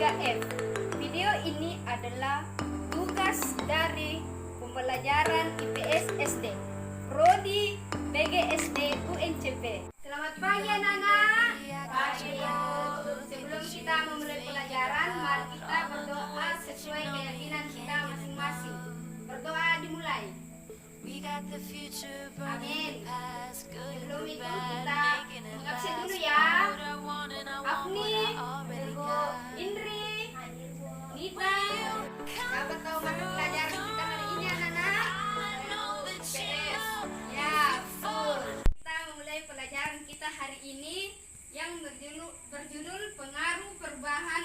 3F. Video ini adalah tugas dari pembelajaran IPS SD, Prodi PGSD UNCP. Selamat pagi anak-anak. Pagi Bu. Sebelum kita memulai pelajaran, mari kita berdoa sesuai keyakinan kita masing-masing. Berdoa dimulai. Amin. Sebelum itu kita mengabsen dulu ya. Afni, Ibu Indri, Nita. Dapat tahu mata pelajaran kita hari ini anak-anak? PS. Ya, betul. Kita memulai pelajaran kita hari ini yang berjudul pengaruh perubahan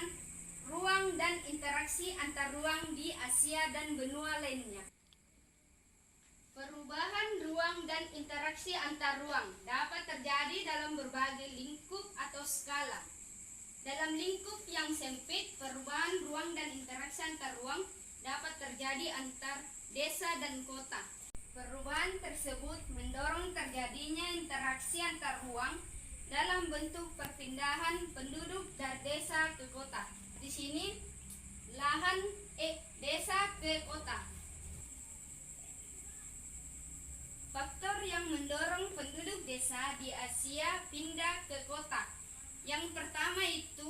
ruang dan interaksi antar ruang di Asia dan benua lainnya. Perubahan ruang dan interaksi antar ruang dapat terjadi dalam berbagai lingkup atau skala. Dalam lingkup yang sempit, perubahan ruang dan interaksi antar ruang dapat terjadi antar desa dan kota. Perubahan tersebut mendorong terjadinya interaksi antar ruang dalam bentuk perpindahan penduduk dari desa ke kota. Di sini lahan desa ke kota. Faktor yang mendorong penduduk desa di Asia pindah ke kota. Yang pertama itu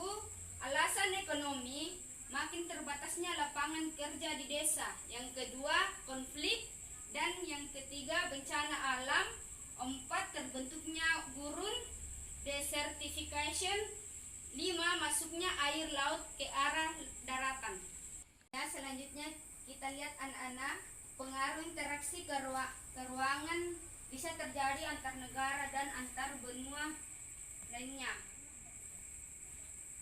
alasan ekonomi, makin terbatasnya lapangan kerja di desa. Yang kedua konflik, dan yang ketiga bencana alam. 4 terbentuknya gurun, desertification. 5 masuknya air laut ke arah daratan. Ya, selanjutnya kita lihat anak-anak, pengaruh interaksi ke ruangan bisa terjadi antar negara dan antar benua lainnya.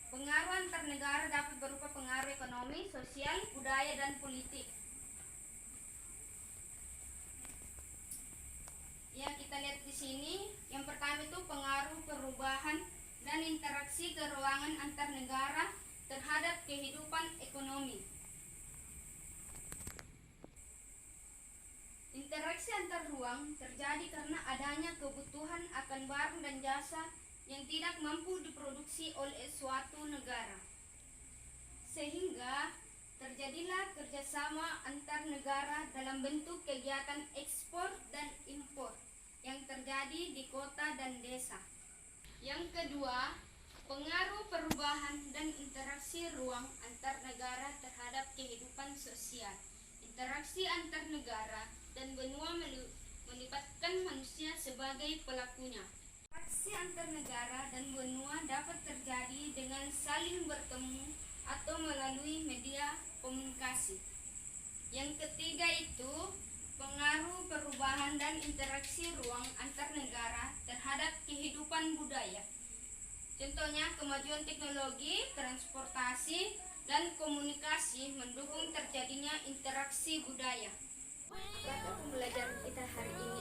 Pengaruh antar negara dapat berupa pengaruh ekonomi, sosial, budaya, dan politik. Ya, kita lihat di sini. Yang pertama itu pengaruh perubahan dan interaksi ke ruangan antar negara terhadap kehidupan ekonomi. Interaksi antar ruang terjadi karena adanya kebutuhan akan barang dan jasa yang tidak mampu diproduksi oleh suatu negara. Sehingga terjadilah kerjasama antar negara dalam bentuk kegiatan ekspor dan impor yang terjadi di kota dan desa. Yang kedua, pengaruh perubahan dan interaksi ruang antar negara terhadap kehidupan sosial. Interaksi antar negara dan benua melibatkan manusia sebagai pelakunya. Interaksi antar negara dan benua dapat terjadi dengan saling bertemu atau melalui media komunikasi. Yang ketiga itu pengaruh perubahan dan interaksi ruang antar negara terhadap kehidupan budaya. Contohnya kemajuan teknologi, transportasi, dan komunikasi mendukung terjadinya interaksi budaya. Apakah pembelajaran kita hari ini